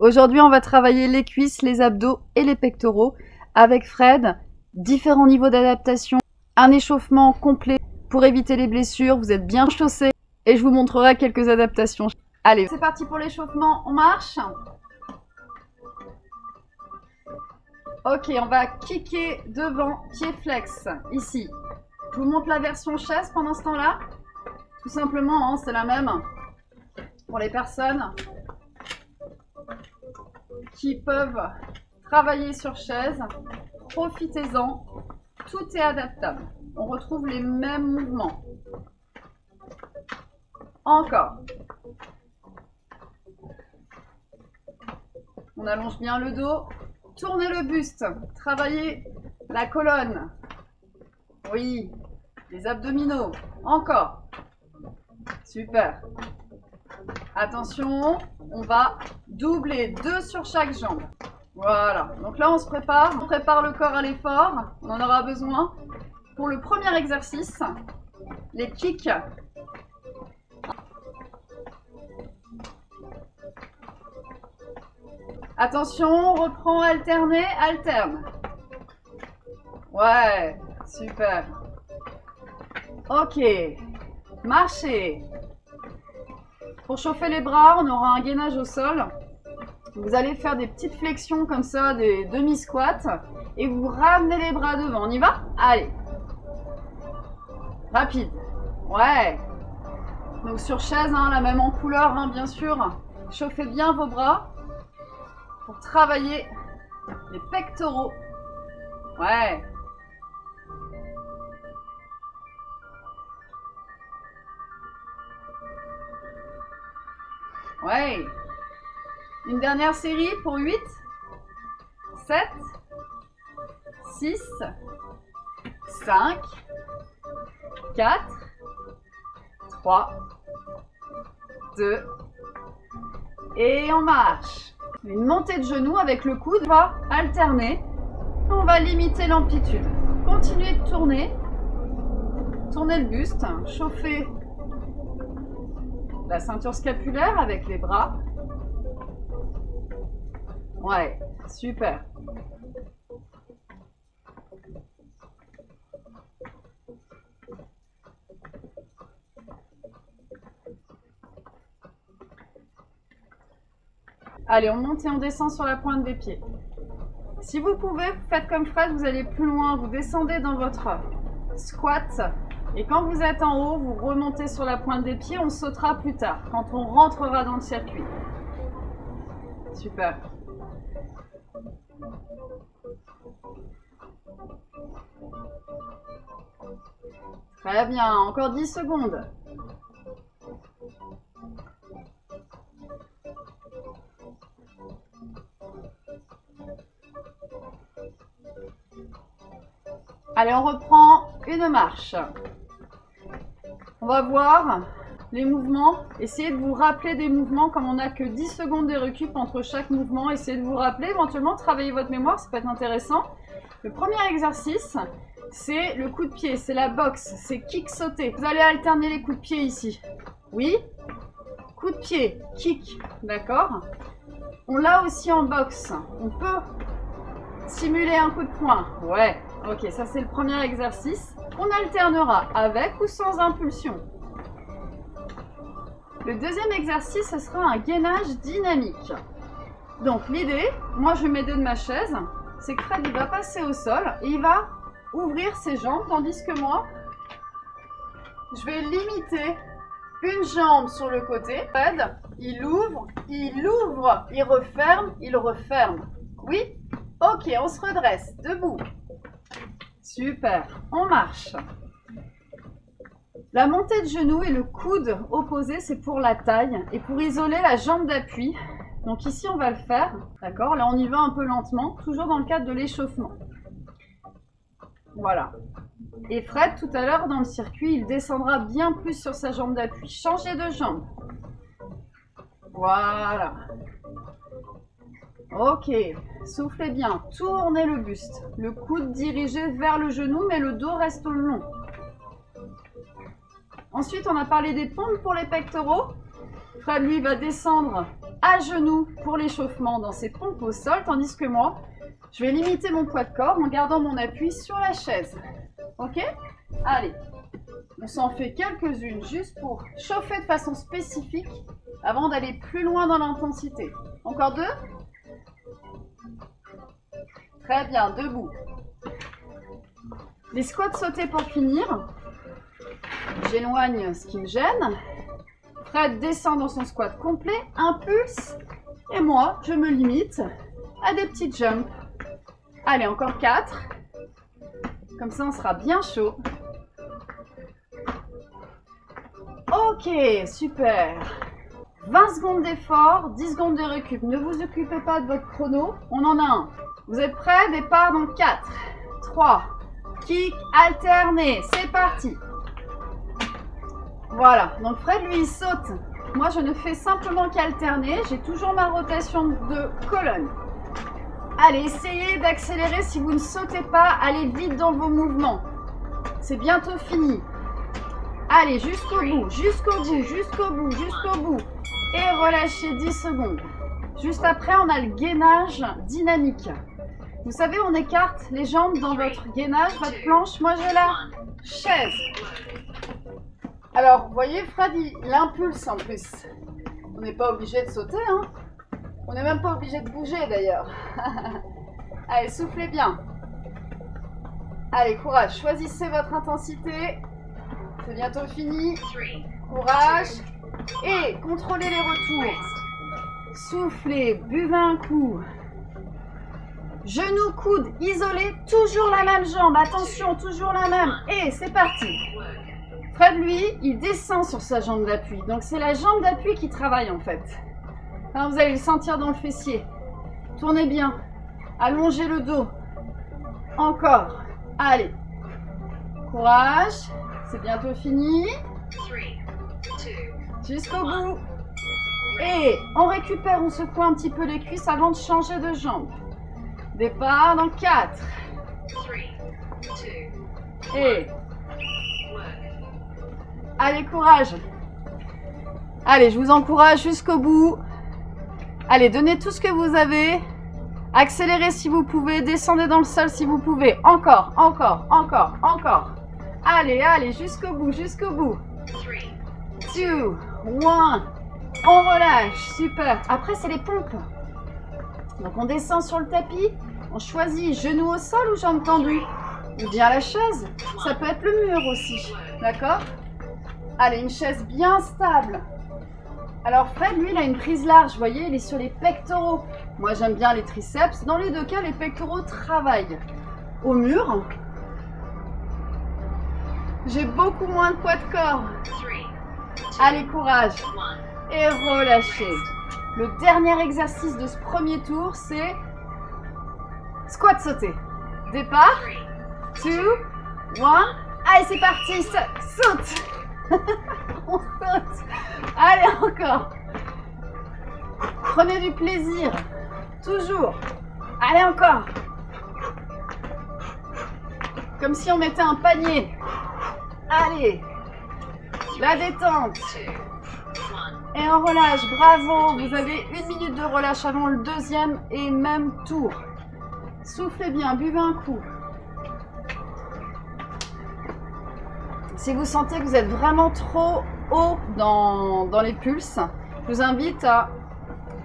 Aujourd'hui, on va travailler les cuisses, les abdos et les pectoraux avec Fred. Différents niveaux d'adaptation, un échauffement complet pour éviter les blessures. Vous êtes bien chaussés et je vous montrerai quelques adaptations. Allez, c'est parti pour l'échauffement. On marche. Ok, on va kicker devant, pied flex, ici. Je vous montre la version chaise pendant ce temps-là. Tout simplement, hein, c'est la même pour les personnes qui peuvent travailler sur chaise. Profitez-en, tout est adaptable. On retrouve les mêmes mouvements. Encore. On allonge bien le dos. Tournez le buste. Travaillez la colonne. Oui. Les abdominaux. Encore. Super. Attention, on va doubler 2 sur chaque jambe. Voilà. Donc là, on se prépare. On prépare le corps à l'effort. On en aura besoin. Pour le premier exercice, les kicks. Attention, on reprend alterner, alterne. Ouais, super. Ok, marchez. Pour chauffer les bras, on aura un gainage au sol. Vous allez faire des petites flexions comme ça, des demi-squats. Et vous ramenez les bras devant. On y va? Allez. Rapide. Ouais. Donc sur chaise, hein, la même en couleur, hein, bien sûr. Chauffez bien vos bras pour travailler les pectoraux. Ouais. Ouais. Une dernière série pour 8, 7, 6, 5, 4, 3, 2, et on marche. Une montée de genoux avec le coude, on va alterner. On va limiter l'amplitude. Continuez de tourner. Tournez le buste. Chauffez la ceinture scapulaire avec les bras. Ouais, super. Allez, on monte et on descend sur la pointe des pieds. Si vous pouvez, vous faites comme Fred, vous allez plus loin, vous descendez dans votre squat. Et quand vous êtes en haut, vous remontez sur la pointe des pieds, on sautera plus tard, quand on rentrera dans le circuit. Super. Très bien, encore 10 secondes. Allez, on reprend une marche. On va voir les mouvements. Essayez de vous rappeler des mouvements. Comme on n'a que 10 secondes de récup entre chaque mouvement, essayez de vous rappeler. Éventuellement, travailler votre mémoire, ça peut être intéressant. Le premier exercice, c'est le coup de pied, c'est la boxe, c'est kick sauter. Vous allez alterner les coups de pied ici. Oui. Coup de pied, kick, d'accord. On l'a aussi en boxe. On peut simuler un coup de poing. Ouais. Ok, ça c'est le premier exercice. On alternera avec ou sans impulsion. Le deuxième exercice, ce sera un gainage dynamique. Donc l'idée, moi je mets de ma chaise, c'est que Fred il va passer au sol et il va ouvrir ses jambes, tandis que moi, je vais limiter une jambe sur le côté. Fred, il ouvre, il referme, il referme. Oui? Ok, on se redresse, debout. Super, on marche. La montée de genoux et le coude opposé, c'est pour la taille et pour isoler la jambe d'appui. Donc ici, on va le faire, d'accord? Là, on y va un peu lentement, toujours dans le cadre de l'échauffement. Voilà. Et Fred, tout à l'heure, dans le circuit, il descendra bien plus sur sa jambe d'appui. Changez de jambe. Voilà. Ok, soufflez bien, tournez le buste. Le coude dirigé vers le genou, mais le dos reste long. Ensuite, on a parlé des pompes pour les pectoraux. Fred, lui, va descendre à genoux pour l'échauffement dans ces pompes au sol, tandis que moi, je vais limiter mon poids de corps en gardant mon appui sur la chaise. Ok? Allez, on s'en fait quelques-unes juste pour chauffer de façon spécifique avant d'aller plus loin dans l'intensité. Encore 2? Très bien, debout. Les squats sautés pour finir. J'éloigne ce qui me gêne. Fred descend dans son squat complet, impulse. Et moi, je me limite à des petits jumps. Allez, encore 4. Comme ça, on sera bien chaud. Ok, super. 20 secondes d'effort, 10 secondes de récup. Ne vous occupez pas de votre chrono. On en a un. Vous êtes prêts? Départ dans 4, 3, kick, alterné. C'est parti. Voilà. Donc Fred, lui, il saute. Moi, je ne fais simplement qu'alterner. J'ai toujours ma rotation de colonne. Allez, essayez d'accélérer si vous ne sautez pas. Allez vite dans vos mouvements. C'est bientôt fini. Allez, jusqu'au bout, jusqu'au bout, jusqu'au bout, jusqu'au bout. Et relâchez 10 secondes. Juste après, on a le gainage dynamique. Vous savez, on écarte les jambes dans votre gainage, votre planche. Moi, j'ai la chaise. Alors, vous voyez, Fred, il impulse en plus. On n'est pas obligé de sauter, hein. On n'est même pas obligé de bouger, d'ailleurs. Allez, soufflez bien. Allez, courage. Choisissez votre intensité. C'est bientôt fini. Courage. Et contrôlez les retours. Soufflez, buvez un coup. Genoux, coudes, isolés, toujours la même jambe. Attention, toujours la même. Et c'est parti. Fred, lui, il descend sur sa jambe d'appui. Donc, c'est la jambe d'appui qui travaille, en fait. Alors, vous allez le sentir dans le fessier. Tournez bien. Allongez le dos. Encore. Allez. Courage. C'est bientôt fini. Jusqu'au bout. Et on récupère, on secoue un petit peu les cuisses avant de changer de jambe. Départ dans 4. Et allez, courage. Allez, je vous encourage jusqu'au bout. Allez, donnez tout ce que vous avez. Accélérez si vous pouvez. Descendez dans le sol si vous pouvez. Encore, encore, encore, encore. Allez, allez, jusqu'au bout, jusqu'au bout. 2, 1. On relâche. Super. Après, c'est les pompes. Donc, on descend sur le tapis. On choisit genoux au sol ou jambes tendues. Ou bien la chaise. Ça peut être le mur aussi. D'accord? Allez, une chaise bien stable. Alors, Fred, lui, il a une prise large. Vous voyez, il est sur les pectoraux. Moi, j'aime bien les triceps. Dans les deux cas, les pectoraux travaillent au mur. J'ai beaucoup moins de poids de corps. Allez, courage. Et relâchez. Le dernier exercice de ce premier tour, c'est squat sauté. Départ. 2, 1. Allez, c'est parti. Saute. On saute. Allez, encore. Prenez du plaisir. Toujours. Allez, encore. Comme si on mettait un panier. Allez. La détente. Et on relâche. Bravo. Vous avez 1 minute de relâche avant le deuxième et même tour. Soufflez bien. Buvez un coup. Si vous sentez que vous êtes vraiment trop haut dans les pulses, je vous invite à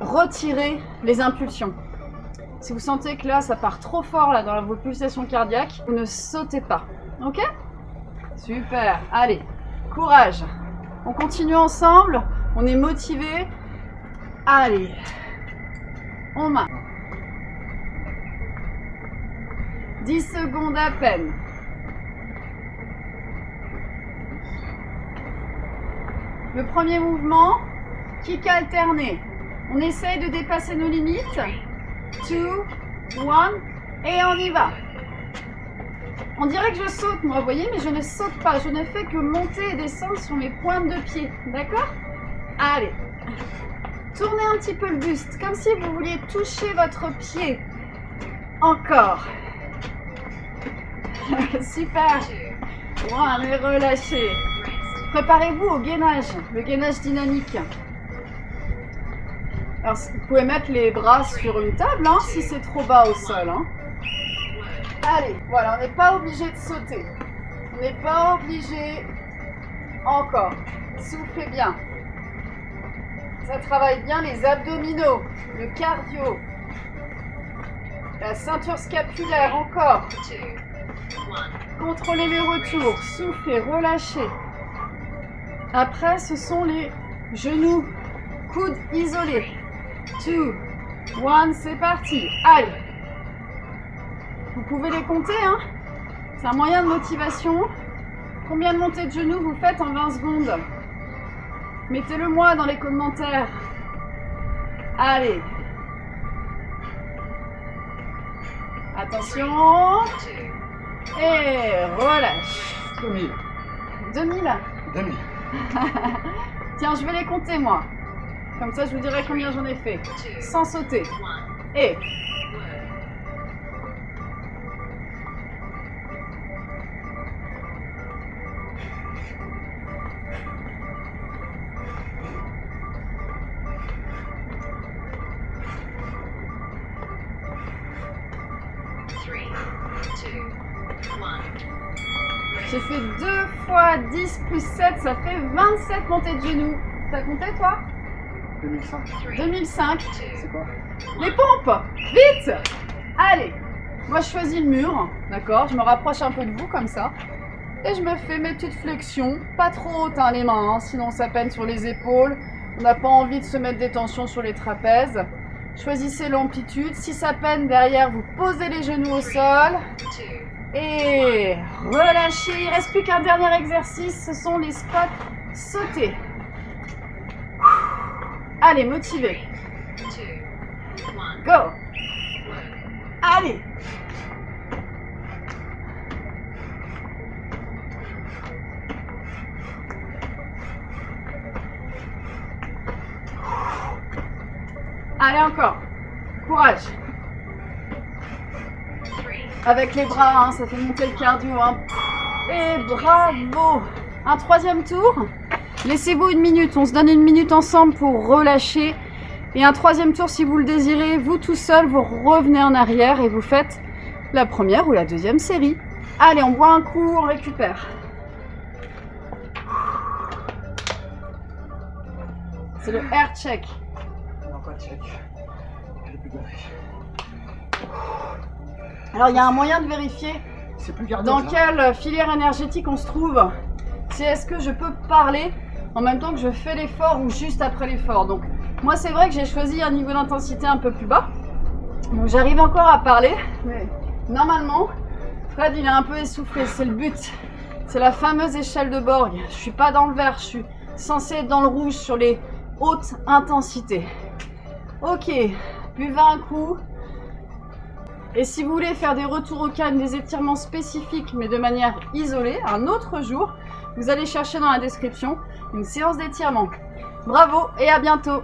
retirer les impulsions. Si vous sentez que là, ça part trop fort là, dans vos pulsations cardiaques, vous ne sautez pas. Ok? Super. Allez, courage. On continue ensemble. On est motivé. Allez. On marche. 10 secondes à peine. Le premier mouvement, kick alterné. On essaye de dépasser nos limites. 2, 1, et on y va. On dirait que je saute, moi, vous voyez, mais je ne saute pas. Je ne fais que monter et descendre sur mes pointes de pied. D'accord? Allez. Tournez un petit peu le buste, comme si vous vouliez toucher votre pied. Encore. Super. 1, et relâchez. Préparez-vous au gainage, le gainage dynamique. Alors, vous pouvez mettre les bras sur une table hein, si c'est trop bas au sol. Hein. Allez, voilà, on n'est pas obligé de sauter. On n'est pas obligé. Encore. Soufflez bien. Ça travaille bien les abdominaux, le cardio, la ceinture scapulaire. Encore. Contrôlez les retours. Soufflez, relâchez. Après, ce sont les genoux, coudes isolés. 2, 1, c'est parti. Allez. Vous pouvez les compter, hein. C'est un moyen de motivation. Combien de montées de genoux vous faites en 20 secondes? Mettez-le moi dans les commentaires. Allez. Attention. Et relâche. 2000. 2000. 2000. Tiens, je vais les compter moi. Comme ça, je vous dirai combien j'en ai fait. Sans sauter. Et... J'ai fait 2 fois 10 plus 7, ça fait 27 montées de genoux. T'as compté toi? 2005. 2005. C'est quoi? Les pompes. Vite. Allez. Moi je choisis le mur, d'accord? Je me rapproche un peu de vous comme ça. Et je me fais mes petites flexions. Pas trop hautes hein, les mains, hein, sinon ça peine sur les épaules. On n'a pas envie de se mettre des tensions sur les trapèzes. Choisissez l'amplitude. Si ça peine derrière, vous posez les genoux au sol. Et relâchez. Il ne reste plus qu'un dernier exercice. Ce sont les squats sautés. Allez, motivez. Go. Allez. Allez, encore. Courage. Avec les bras, hein, ça fait monter le cardio. Hein. Et bravo. Un troisième tour. Laissez-vous 1 minute. On se donne 1 minute ensemble pour relâcher. Et un troisième tour, si vous le désirez, vous tout seul, vous revenez en arrière et vous faites la première ou la deuxième série. Allez, on boit un coup, on récupère. C'est le air check. Non, pas de check. J'ai plus gaffé. Alors, il y a un moyen de vérifier C'est plus cardio, dans quelle filière énergétique on se trouve. C'est est-ce que je peux parler en même temps que je fais l'effort ou juste après l'effort. Donc, moi, c'est vrai que j'ai choisi un niveau d'intensité un peu plus bas. Donc, j'arrive encore à parler. Mais normalement, Fred, il est un peu essoufflé. C'est le but. C'est la fameuse échelle de Borg. Je suis pas dans le vert. Je suis censée être dans le rouge sur les hautes intensités. Ok. Buvez un coup. Et si vous voulez faire des retours au calme, des étirements spécifiques, mais de manière isolée, un autre jour, vous allez chercher dans la description une séance d'étirement. Bravo et à bientôt!